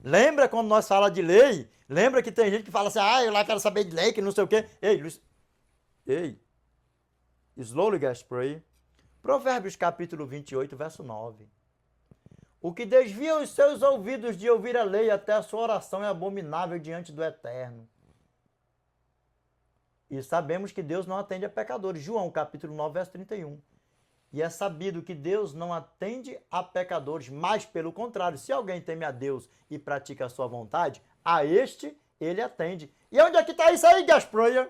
Lembra quando nós falamos de lei? Lembra que tem gente que fala assim, eu lá quero saber de lei, que não sei o quê. Ei, slowly guys, pray. Provérbios capítulo 28, verso 9. O que desvia os seus ouvidos de ouvir a lei, até a sua oração é abominável diante do Eterno. E sabemos que Deus não atende a pecadores. João capítulo 9, verso 31. E é sabido que Deus não atende a pecadores, mas pelo contrário, se alguém teme a Deus e pratica a sua vontade, a este ele atende. E onde é que está isso aí, Gasproia?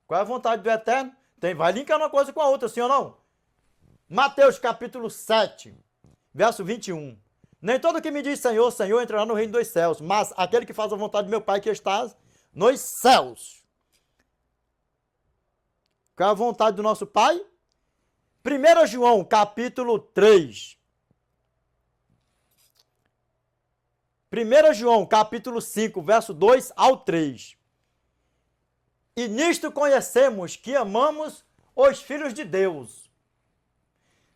Qual é a vontade do Eterno? Vai linkando uma coisa com a outra, sim ou não? Mateus capítulo 7, verso 21. Nem todo que me diz Senhor, Senhor entrará no reino dos céus, mas aquele que faz a vontade do meu Pai que está nos céus. Qual é a vontade do nosso Pai? 1 João capítulo 3. 1 João capítulo 5, verso 2 ao 3. E nisto conhecemos que amamos os filhos de Deus.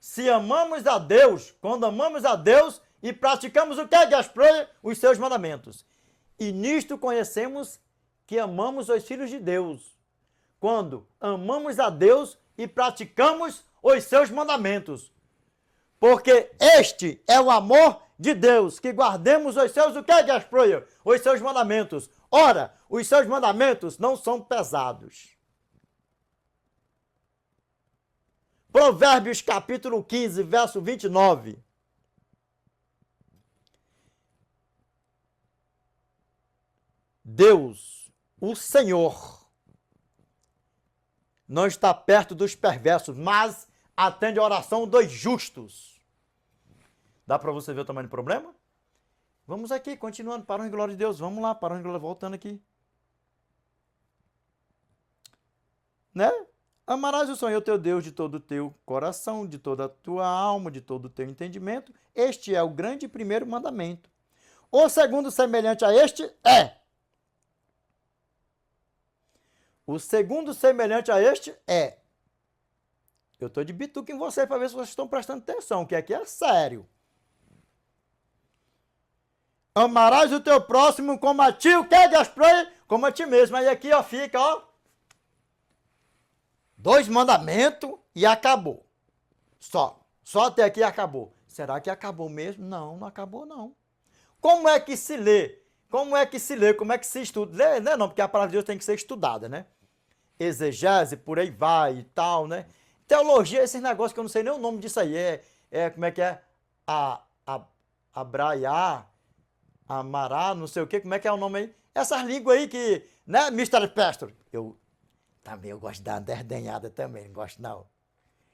Se amamos a Deus, quando amamos a Deus e praticamos o que, Gasproia? Os seus mandamentos. E nisto conhecemos que amamos os filhos de Deus. Quando amamos a Deus e praticamos os seus mandamentos. Porque este é o amor de Deus, que guardemos os seus, o que, Gasproia? Os seus mandamentos. Ora, os seus mandamentos não são pesados. Provérbios capítulo 15, verso 29. Deus, o Senhor, não está perto dos perversos, mas atende a oração dos justos. Dá para você ver o tamanho do problema? Vamos aqui, continuando, para a glória de Deus. Vamos lá, para a glória, voltando aqui. Né? Amarás o Senhor teu Deus de todo o teu coração, de toda a tua alma, de todo o teu entendimento. Este é o grande e primeiro mandamento. O segundo semelhante a este é. O segundo semelhante a este é. Eu estou de bituca em vocês para ver se vocês estão prestando atenção, que aqui é sério. Amarás o teu próximo como a ti, o que, Gasproia? Como a ti mesmo. Aí aqui, ó, fica, ó. 2 mandamentos e acabou. Só até aqui acabou. Será que acabou mesmo? Não, não acabou não. Como é que se lê? Como é que se lê? Como é que se estuda? Lê, né? Não, porque a palavra de Deus tem que ser estudada, né? Exegese, por aí vai e tal, né? Teologia, esses negócios que eu não sei nem o nome disso aí. Como é que é? Abraiar, amará, não sei o quê. Como é que é o nome aí? Essas línguas aí que, né, Mr. Pastor? Eu gosto de dar uma derdenhada também, não gosto não.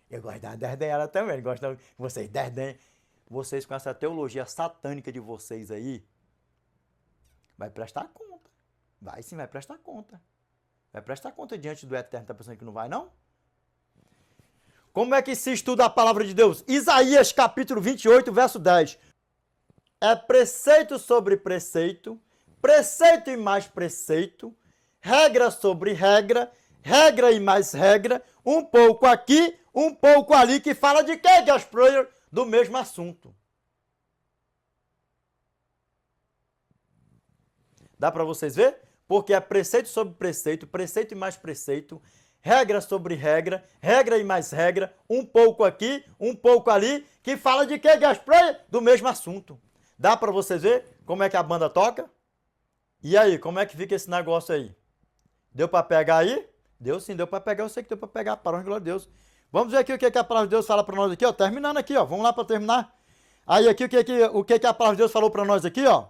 Eu gosto de dar uma derdenhada também, não gosto não. Vocês derdenham. Vocês com essa teologia satânica de vocês aí, vai prestar conta. Vai sim, vai prestar conta. Vai prestar conta diante do Eterno. Tá pensando que não vai, não? Como é que se estuda a palavra de Deus? Isaías capítulo 28, verso 10. É preceito sobre preceito, preceito e mais preceito, regra sobre regra, regra e mais regra, um pouco aqui, um pouco ali, que fala de quê, Gasproia? Do mesmo assunto. Dá para vocês ver? Porque é preceito sobre preceito, preceito e mais preceito, regra sobre regra, regra e mais regra, um pouco aqui, um pouco ali, que fala de quê, Gasproia? Do mesmo assunto. Dá para vocês ver como é que a banda toca? E aí, como é que fica esse negócio aí? Deu para pegar aí? Deu sim, deu para pegar, eu sei que deu para pegar, para a glória de Deus. Vamos ver aqui o que a palavra de Deus fala para nós aqui, ó, terminando aqui, ó, vamos lá para terminar. Aí aqui o que a palavra de Deus falou para nós aqui, ó.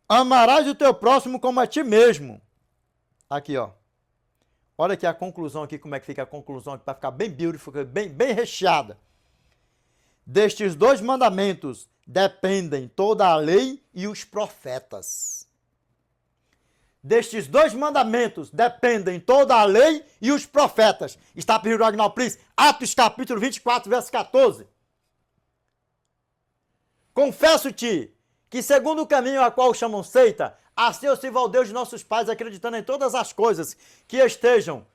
Amarás o teu próximo como a ti mesmo. Aqui, ó. Olha aqui a conclusão aqui, como é que fica a conclusão aqui, para ficar bem beautiful, bem recheada. Destes 2 mandamentos dependem toda a lei e os profetas. Destes 2 mandamentos dependem toda a lei e os profetas. Está pedindo Agnaldo Prince, Atos capítulo 24, verso 14. Confesso-te que segundo o caminho a qual chamam seita, assim eu sirvo ao Deus de nossos pais, acreditando em todas as coisas que estejam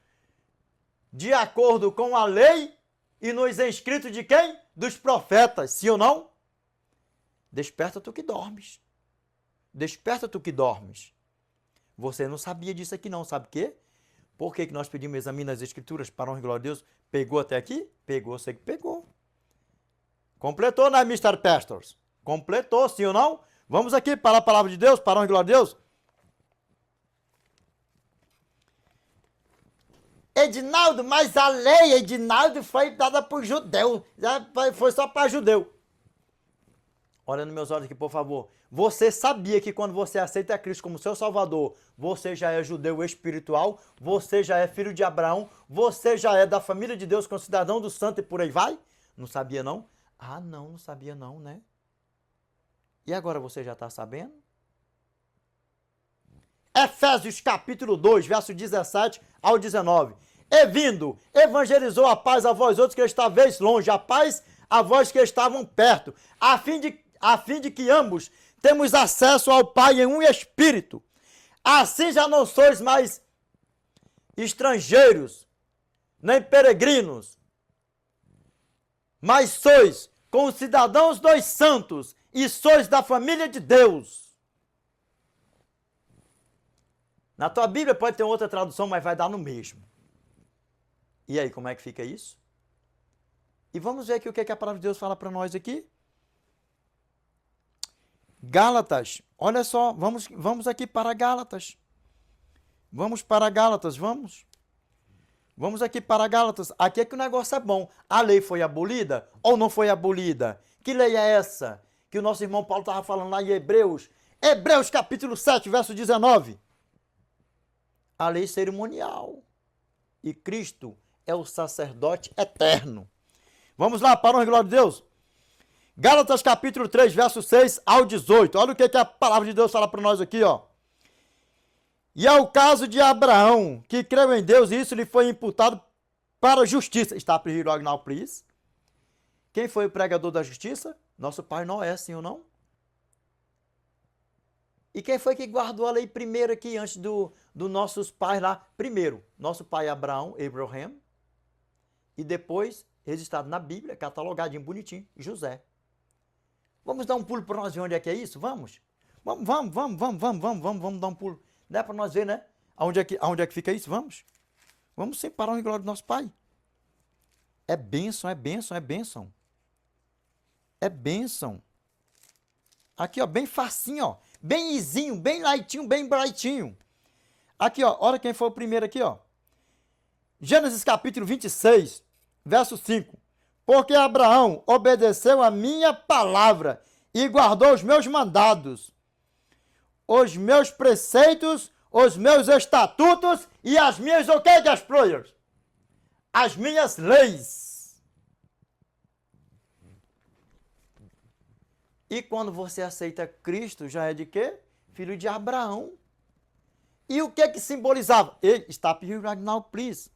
de acordo com a lei e nos inscritos de quem? Dos profetas, sim ou não? Desperta tu que dormes. Desperta tu que dormes. Você não sabia disso aqui não, sabe o quê? Por que nós pedimos examine as escrituras para honra e glória a Deus? Pegou até aqui? Pegou, sei que pegou. Completou, né, Mr. Pastors? Completou, sim ou não? Vamos aqui para a palavra de Deus, para honra e glória a Deus. Edinaldo, mas a lei, Edinaldo, foi dada por judeu. Foi só para judeu. Olha nos meus olhos aqui, por favor. Você sabia que quando você aceita Cristo como seu Salvador, você já é judeu espiritual, você já é filho de Abraão, você já é da família de Deus, com cidadão do santo e por aí vai? Não sabia não? Ah, não, não sabia não, né? E agora você já está sabendo? Efésios capítulo 2, verso 17 ao 19. E vindo, evangelizou a paz a vós outros que estáveis longe, a paz a vós que estavam perto, a fim de que ambos temos acesso ao Pai em um Espírito. Assim já não sois mais estrangeiros, nem peregrinos, mas sois concidadãos dos santos e sois da família de Deus. Na tua Bíblia pode ter outra tradução, mas vai dar no mesmo. E aí, como é que fica isso? E vamos ver aqui o que a palavra de Deus fala para nós aqui. Gálatas, olha só, vamos aqui para Gálatas. Vamos para Gálatas, vamos. Vamos aqui para Gálatas. Aqui é que o negócio é bom. A lei foi abolida ou não foi abolida? Que lei é essa? Que o nosso irmão Paulo estava falando lá em Hebreus. Hebreus capítulo 7, verso 19. A lei cerimonial. E Cristo é o sacerdote eterno. Vamos lá, para a glória de Deus. Gálatas capítulo 3, verso 6 ao 18. Olha o que a palavra de Deus fala para nós aqui, ó. E é o caso de Abraão, que creu em Deus e isso lhe foi imputado para a justiça. Está privilegiado now, please. Quem foi o pregador da justiça? Nosso pai Noé, sim ou não? E quem foi que guardou a lei primeiro aqui, antes do nossos pais lá? Primeiro, nosso pai Abraão, Abraham. E depois, registrado na Bíblia, catalogadinho, bonitinho, José. Vamos dar um pulo para nós ver onde é que é isso? Vamos? Vamos dar um pulo. Não é para nós ver, né? Aonde é que fica isso? Vamos? Vamos sim, para a glória do nosso Pai. É bênção, é bênção, é bênção. É bênção. Aqui, ó, bem facinho, ó. Bem izinho, bem lightinho, bem brightinho. Aqui, ó, olha quem foi o primeiro aqui, ó. Gênesis capítulo 26, verso 5. Porque Abraão obedeceu a minha palavra e guardou os meus mandados, os meus preceitos, os meus estatutos e as minhas, ok, Gasproyers? As minhas leis. E quando você aceita Cristo, já é de quê? Filho de Abraão. E o que simbolizava? Ei, stop here right now, please.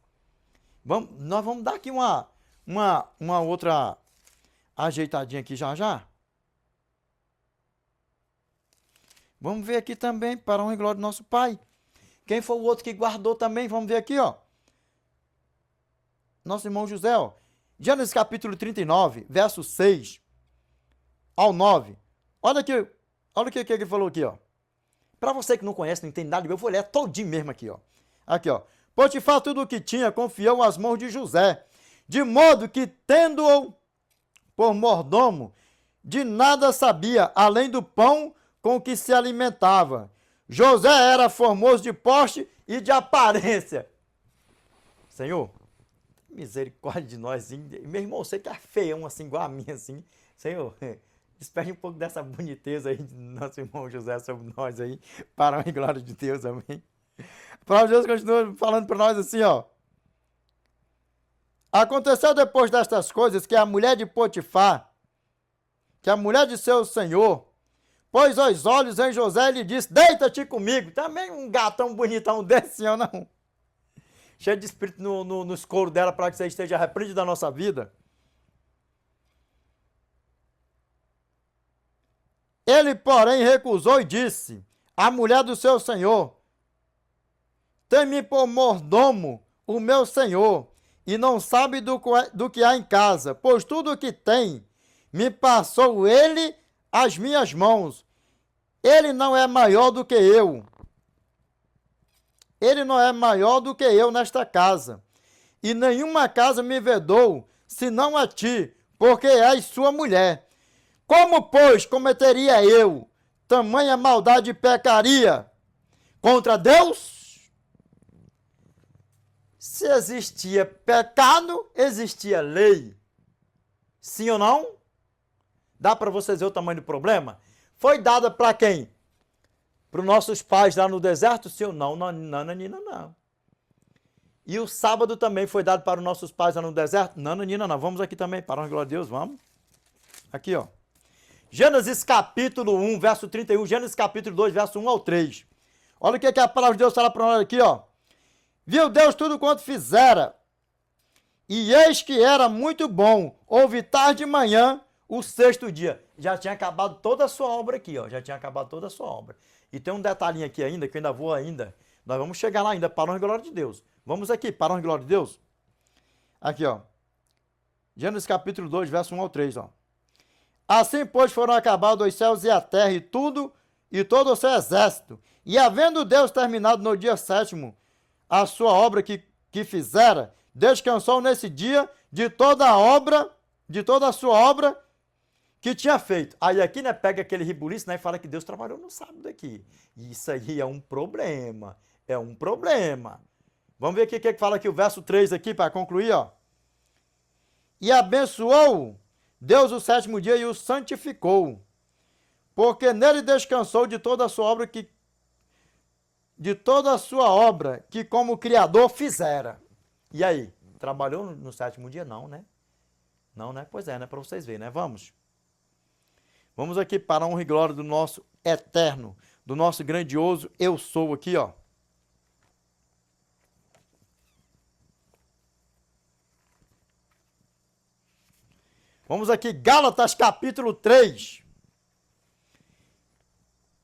Nós vamos dar aqui uma outra ajeitadinha aqui já. Vamos ver aqui também, para a honra e glória do nosso Pai. Quem foi o outro que guardou também? Vamos ver aqui, ó. Nosso irmão José, ó. Gênesis capítulo 39, verso 6 ao 9. Olha o que ele falou aqui, ó. Para você que não conhece, não entende nada, eu vou ler todinho mesmo aqui, ó. Aqui, ó. Potifar tudo o que tinha, confiou às mãos de José, de modo que, tendo-o por mordomo, de nada sabia, além do pão com que se alimentava. José era formoso de porte e de aparência. Senhor, misericórdia de nós. Meu irmão, você que é feião assim, igual a mim, assim. Senhor, desperte um pouco dessa boniteza aí de nosso irmão José sobre nós aí. Para a glória de Deus, amém. A palavra de Deus continua falando para nós assim, ó. Aconteceu depois destas coisas que a mulher de Potifar, que a mulher de seu senhor, pôs os olhos em José e lhe disse, deita-te comigo. Também um gatão bonitão desse, ou não? Cheio de espírito nos coros dela para que você esteja repreendido da nossa vida. Ele, porém, recusou e disse, a mulher do seu senhor, tem-me por mordomo o meu senhor, e não sabe do que há em casa, pois tudo o que tem me passou ele as minhas mãos. Ele não é maior do que eu. Ele não é maior do que eu nesta casa. E nenhuma casa me vedou, senão a ti, porque és sua mulher. Como, pois, cometeria eu tamanha maldade e pecaria contra Deus? Se existia pecado, existia lei. Sim ou não? Dá para vocês ver o tamanho do problema? Foi dada para quem? Para os nossos pais lá no deserto? Sim ou não? Nananina, não. E o sábado também foi dado para os nossos pais lá no deserto? Nananina, não. Vamos aqui também, para a glória de Deus, vamos. Aqui, ó. Gênesis capítulo 1, verso 31, Gênesis capítulo 2, verso 1 ao 3. Olha o que a palavra de Deus fala para nós aqui, ó. Viu Deus tudo quanto fizera, e eis que era muito bom. Houve tarde e manhã, o sexto dia. Já tinha acabado toda a sua obra aqui, ó. Já tinha acabado toda a sua obra. E tem um detalhinho aqui ainda, que eu ainda vou ainda. Nós vamos chegar lá ainda, para a glória de Deus. Vamos aqui, para a glória de Deus. Aqui, ó. Gênesis capítulo 2, verso 1 ao 3, ó. Assim, pois, foram acabados os céus e a terra, e todo o seu exército. E havendo Deus terminado no dia sétimo a sua obra que fizera, descansou nesse dia de toda a sua obra que tinha feito. Aí aqui, né, pega aquele ribuliço, né, e fala que Deus trabalhou no sábado aqui. Isso aí é um problema. É um problema. Vamos ver o que fala aqui o verso 3 aqui, para concluir, ó. E abençoou Deus o sétimo dia e o santificou, porque nele descansou de toda a sua obra que como Criador fizera. E aí, trabalhou no sétimo dia? Não, né? Não, né? Pois é, né? Para vocês verem, né? Vamos. Vamos aqui para a honra e glória do nosso eterno, do nosso grandioso eu sou aqui, ó. Vamos aqui, Gálatas capítulo 3,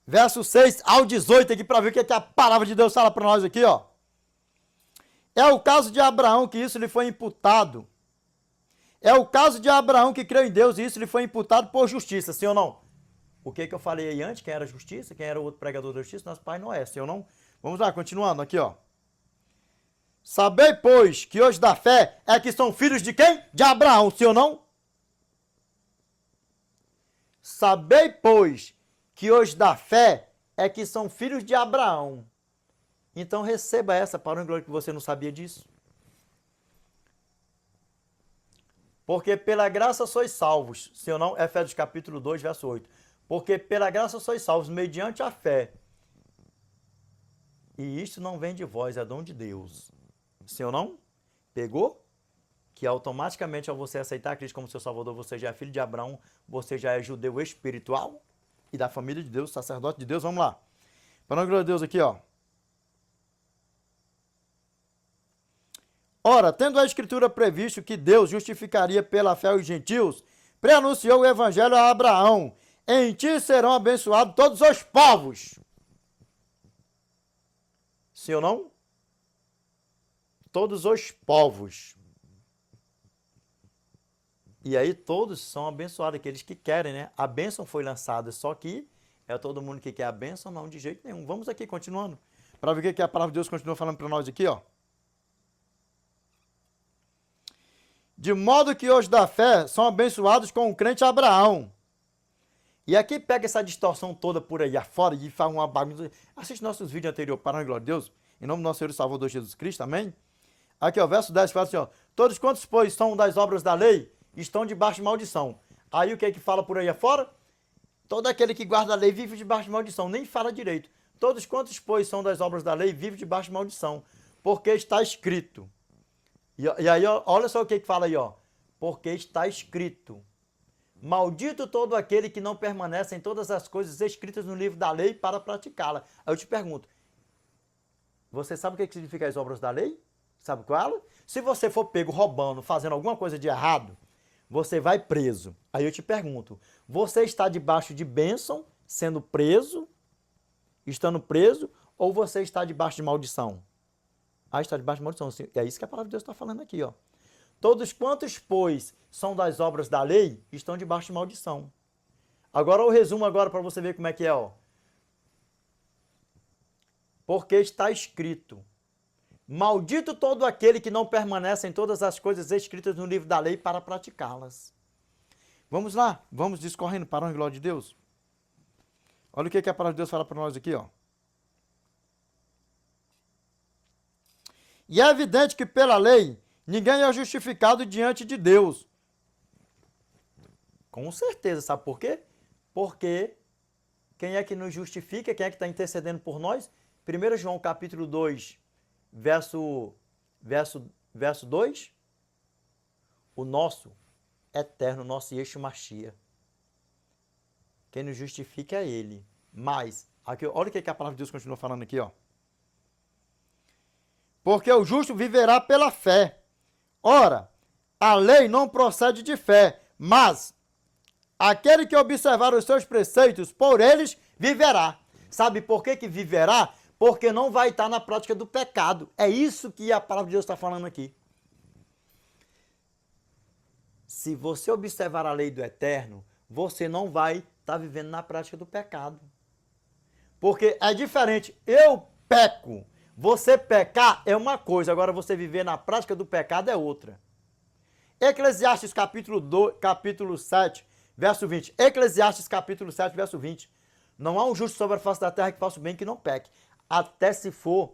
verso 6 ao 18, aqui para ver o que a palavra de Deus fala para nós aqui, ó. É o caso de Abraão que isso lhe foi imputado. É o caso de Abraão que creu em Deus e isso lhe foi imputado por justiça, sim ou não? O que eu falei aí antes, quem era justiça, quem era o outro pregador da justiça, nosso pai Noé, sim ou não? Vamos lá, continuando aqui, ó. Sabei, pois, que hoje da fé é que são filhos de quem? De Abraão, sim ou não? Sabei, pois, que hoje da fé é que são filhos de Abraão. Então receba essa para o glória que você não sabia disso. Porque pela graça sois salvos, se ou não, Efésios capítulo 2, verso 8. Porque pela graça sois salvos, mediante a fé. E isto não vem de vós, é dom de Deus. Se ou não? Pegou? Que automaticamente, ao você aceitar Cristo como seu Salvador, você já é filho de Abraão, você já é judeu espiritual e da família de Deus, sacerdote de Deus. Vamos lá. Para a glória de Deus aqui, ó. Ora, tendo a Escritura previsto que Deus justificaria pela fé os gentios, preanunciou o evangelho a Abraão. Em ti serão abençoados todos os povos. Sim ou não? Todos os povos. E aí todos são abençoados, aqueles que querem, né? A bênção foi lançada, só que é todo mundo que quer a bênção, não de jeito nenhum. Vamos aqui, continuando, para ver o que a palavra de Deus continua falando para nós aqui, ó. De modo que os da fé são abençoados com o crente Abraão. E aqui pega essa distorção toda por aí afora e faz uma bagunça. Assiste nossos vídeos anteriores, para a glória de Deus, em nome do nosso Senhor e Salvador Jesus Cristo, amém? Aqui, ó, verso 10 fala assim, ó. Todos quantos, pois, são das obras da lei, estão debaixo de maldição. Aí o que é que fala por aí afora? Todo aquele que guarda a lei vive debaixo de maldição. Nem fala direito. Todos quantos, pois, são das obras da lei, vivem debaixo de maldição. Porque está escrito. E aí, ó, olha só o que fala aí, ó. Porque está escrito. Maldito todo aquele que não permanece em todas as coisas escritas no livro da lei para praticá-la. Aí eu te pergunto. Você sabe o que significa as obras da lei? Sabe qual? Se você for pego roubando, fazendo alguma coisa de errado, você vai preso. Aí eu te pergunto, você está debaixo de bênção, sendo preso, estando preso, ou você está debaixo de maldição? Ah, está debaixo de maldição. É isso que a palavra de Deus está falando aqui, ó. Todos quantos, pois, são das obras da lei, estão debaixo de maldição. Agora o resumo agora para você ver como é que é, ó. Porque está escrito: maldito todo aquele que não permanece em todas as coisas escritas no livro da lei para praticá-las. Vamos lá, vamos discorrendo para a honra e glória de Deus. Olha o que a palavra de Deus fala para nós aqui, ó. E é evidente que pela lei ninguém é justificado diante de Deus. Com certeza, sabe por quê? Porque quem é que nos justifica, quem é que está intercedendo por nós? 1 João capítulo 2, verso 2. O nosso eterno, nosso Yeshua Mashiach. Quem nos justifica é Ele. Mas, aqui, olha o que a palavra de Deus continua falando aqui, ó. Porque o justo viverá pela fé. Ora, a lei não procede de fé, mas aquele que observar os seus preceitos, por eles viverá. Sabe por que que viverá? Porque não vai estar na prática do pecado. É isso que a palavra de Deus está falando aqui. Se você observar a lei do Eterno, você não vai estar vivendo na prática do pecado. Porque é diferente. Eu peco. Você pecar é uma coisa, agora você viver na prática do pecado é outra. Eclesiastes capítulo 7, verso 20. Eclesiastes capítulo 7, verso 20. Não há um justo sobre a face da terra que faça o bem que não peque. Até se for,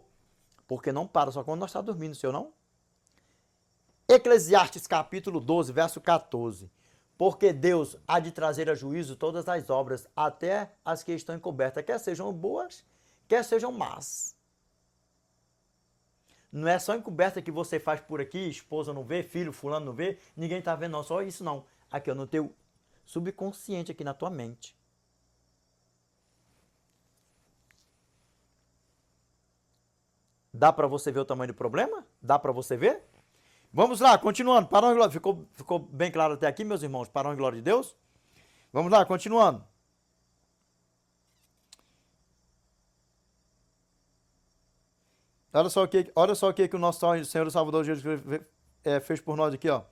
porque não para, só quando nós estamos dormindo, seu não? Eclesiastes capítulo 12, verso 14. Porque Deus há de trazer a juízo todas as obras, até as que estão encobertas, quer sejam boas, quer sejam más. Não é só encoberta que você faz por aqui, esposa não vê, filho, fulano não vê, ninguém está vendo, não, só isso não. Aqui, ó, no teu subconsciente, aqui na tua mente. Dá para você ver o tamanho do problema? Dá para você ver? Vamos lá, continuando. Para a glória. Ficou bem claro até aqui, meus irmãos? Para a glória de Deus? Vamos lá, continuando. Olha só o que o nosso Senhor e Salvador Jesus fez por nós aqui, ó.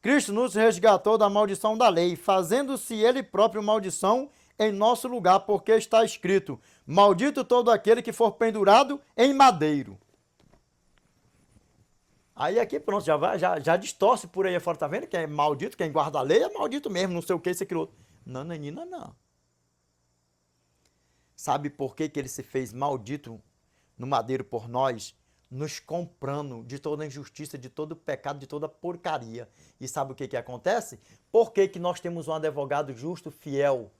Cristo nos resgatou da maldição da lei, fazendo-se Ele próprio maldição em nosso lugar, porque está escrito: maldito todo aquele que for pendurado em madeiro. Aí aqui pronto, já distorce por aí fora, tá vendo? Quem é maldito, quem guarda a lei é maldito mesmo, não sei o que, isso, aquilo outro. Não, Nanina, não. Sabe por que que ele se fez maldito no madeiro por nós? Nos comprando de toda injustiça, de todo pecado, de toda porcaria. E sabe o que que acontece? Por que que nós temos um advogado justo, fiel,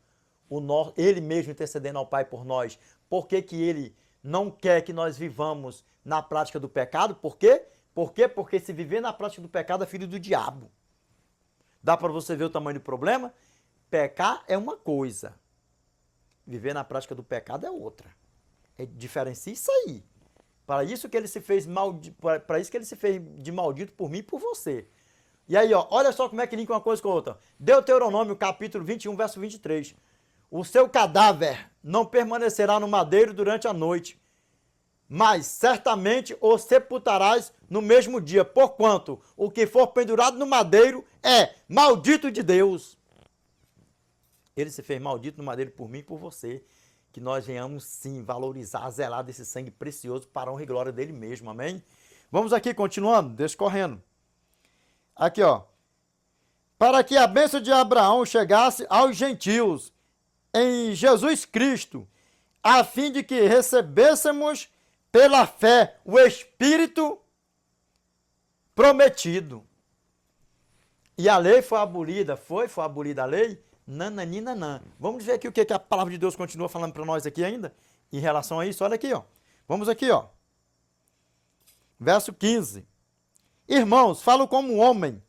ele mesmo intercedendo ao Pai por nós? Por que que ele não quer que nós vivamos na prática do pecado? Por quê? Por quê? Porque se viver na prática do pecado é filho do diabo. Dá para você ver o tamanho do problema? Pecar é uma coisa. Viver na prática do pecado é outra. Diferencia isso aí. Para isso que ele se fez para isso que ele se fez de maldito por mim e por você. E aí, ó, olha só como é que linka uma coisa com a outra. Deuteronômio, capítulo 21, verso 23. O seu cadáver não permanecerá no madeiro durante a noite, mas certamente o sepultarás no mesmo dia, porquanto o que for pendurado no madeiro é maldito de Deus. Ele se fez maldito no madeiro por mim e por você. Que nós venhamos sim valorizar, zelar desse sangue precioso para a honra e glória dele mesmo, amém? Vamos aqui, continuando, descorrendo. Aqui, ó. Para que a bênção de Abraão chegasse aos gentios em Jesus Cristo, a fim de que recebêssemos pela fé o Espírito prometido. E a lei foi abolida, foi abolida a lei? Nananina. Vamos ver aqui o que a palavra de Deus continua falando para nós aqui ainda, em relação a isso. Olha aqui, ó. Vamos aqui, ó. Verso 15. Irmãos, falo como homem.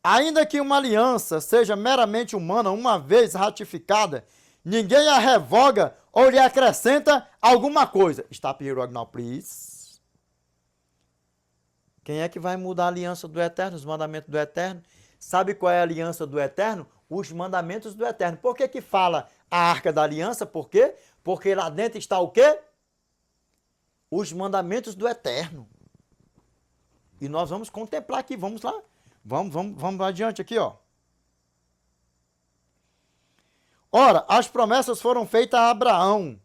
Ainda que uma aliança seja meramente humana, uma vez ratificada, ninguém a revoga ou lhe acrescenta alguma coisa. Stop here right now, please. Quem é que vai mudar a aliança do Eterno, os mandamentos do Eterno? Sabe qual é a aliança do Eterno? Os mandamentos do Eterno. Por que que fala a arca da aliança? Por quê? Porque lá dentro está o quê? Os mandamentos do Eterno. E nós vamos contemplar aqui, vamos lá. Vamos adiante aqui, ó. Ora, as promessas foram feitas a Abraão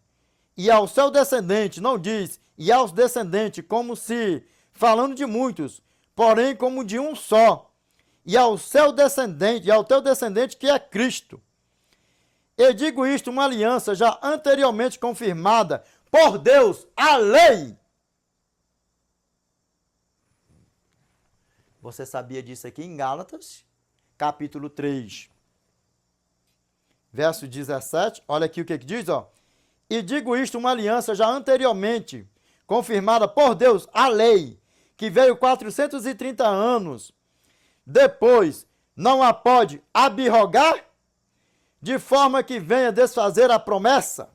e ao seu descendente, não diz, e aos descendentes, como se, falando de muitos, porém como de um só, e ao seu descendente, e ao teu descendente que é Cristo. Eu digo isto, uma aliança já anteriormente confirmada por Deus, a lei. Você sabia disso aqui em Gálatas, capítulo 3, verso 17. Olha aqui o que diz, ó. E digo isto, uma aliança já anteriormente confirmada por Deus, a lei, que veio 430 anos depois, não a pode abrogar, de forma que venha desfazer a promessa.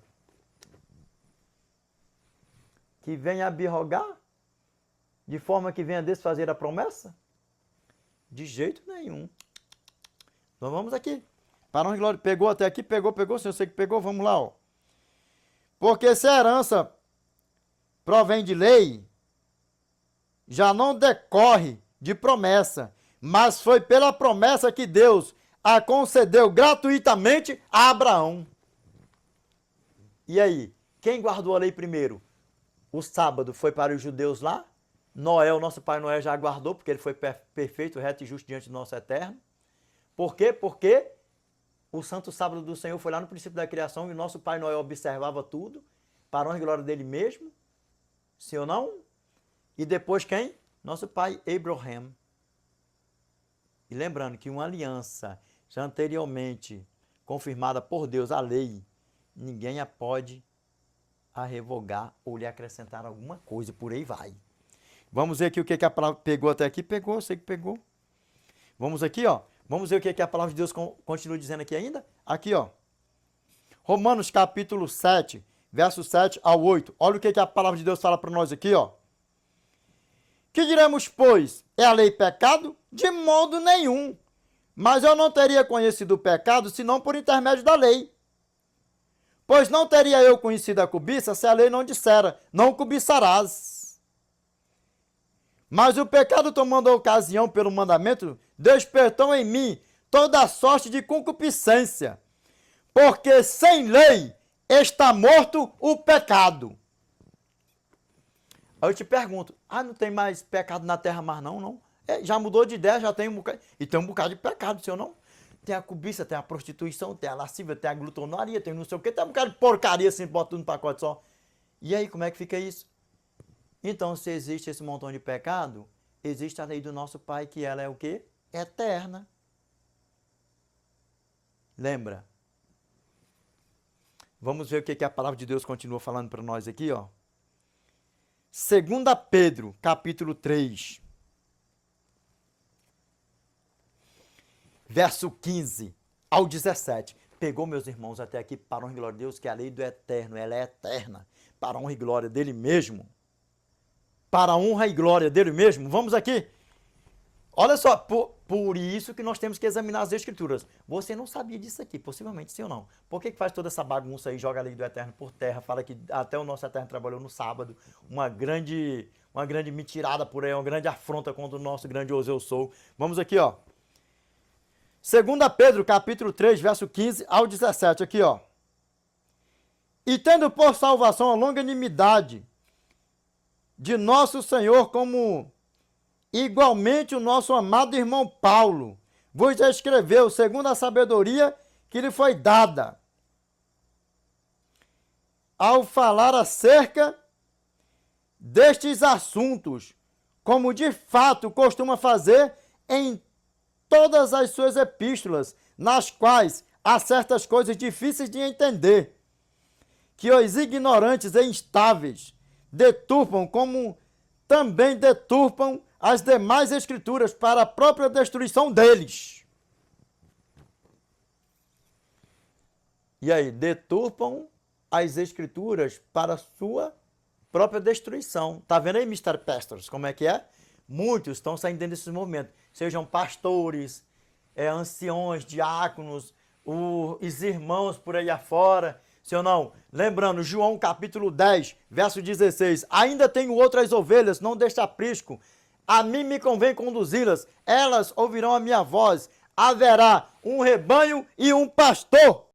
Que venha abrogar? De forma que venha desfazer a promessa? De jeito nenhum. Então vamos aqui. Para onde glória? Pegou até aqui? Pegou, se eu sei que pegou, vamos lá, ó. Porque se a herança provém de lei, já não decorre de promessa, mas foi pela promessa que Deus a concedeu gratuitamente a Abraão. E aí, quem guardou a lei primeiro? O sábado foi para os judeus lá. Noé, o nosso pai Noé, já guardou, porque ele foi perfeito, reto e justo diante do nosso eterno. Por quê? Porque o santo sábado do Senhor foi lá no princípio da criação e o nosso pai Noé observava tudo, para a honra e glória dele mesmo. Sim ou não? E depois quem? Nosso pai Abraham. E lembrando que uma aliança já anteriormente confirmada por Deus, a lei, ninguém a pode revogar ou lhe acrescentar alguma coisa, por aí vai. Vamos ver aqui o que a palavra pegou até aqui. Pegou, eu sei que pegou. Vamos aqui, ó. Vamos ver o que a palavra de Deus continua dizendo aqui ainda. Aqui, ó. Romanos capítulo 7, verso 7 ao 8. Olha o que a palavra de Deus fala para nós aqui, ó. Que diremos, pois? É a lei pecado? De modo nenhum. Mas eu não teria conhecido o pecado senão por intermédio da lei. Pois não teria eu conhecido a cobiça se a lei não dissera, não cobiçarás. Mas o pecado, tomando a ocasião pelo mandamento, despertou em mim toda a sorte de concupiscência. Porque sem lei está morto o pecado. Aí eu te pergunto, não tem mais pecado na terra mais não? Não. Já mudou de ideia, já tem um bocado. E tem um bocado de pecado, senhor não? Tem a cobiça, tem a prostituição, tem a lascívia, tem a glutonaria, tem não sei o quê, tem um bocado de porcaria assim, bota tudo no pacote só. E aí, como é que fica isso? Então, se existe esse montão de pecado, existe a lei do nosso Pai, que ela é o quê? Eterna. Lembra? Vamos ver o que a palavra de Deus continua falando para nós aqui, ó. 2 Pedro, capítulo 3. Verso 15 ao 17. Pegou, meus irmãos, até aqui, para a honra e glória de Deus, que a lei do eterno, ela é eterna. Para a honra e glória dele mesmo. Para a honra e glória dele mesmo. Vamos aqui. Olha só, por isso que nós temos que examinar as Escrituras. Você não sabia disso aqui, possivelmente sim ou não. Por que faz toda essa bagunça aí, joga a lei do eterno por terra, fala que até o nosso eterno trabalhou no sábado, uma grande mentirada por aí, uma grande afronta contra o nosso grandioso eu sou. Vamos aqui, ó. 2 Pedro, capítulo 3, verso 15 ao 17, aqui, ó. E tendo por salvação a longanimidade de nosso Senhor, como igualmente o nosso amado irmão Paulo vos escreveu, segundo a sabedoria que lhe foi dada, ao falar acerca destes assuntos, como de fato costuma fazer em todas as suas epístolas, nas quais há certas coisas difíceis de entender, que os ignorantes e instáveis deturpam, como também deturpam as demais escrituras para a própria destruição deles. E aí, deturpam as escrituras para a sua própria destruição. Tá vendo aí, Mr. Pastors, como é que é? Muitos estão saindo desses movimentos, sejam pastores, anciões, diáconos, os irmãos por aí afora, se ou não? Lembrando, João capítulo 10, verso 16, ainda tenho outras ovelhas, não deixe aprisco, a mim me convém conduzi-las, elas ouvirão a minha voz, haverá um rebanho e um pastor.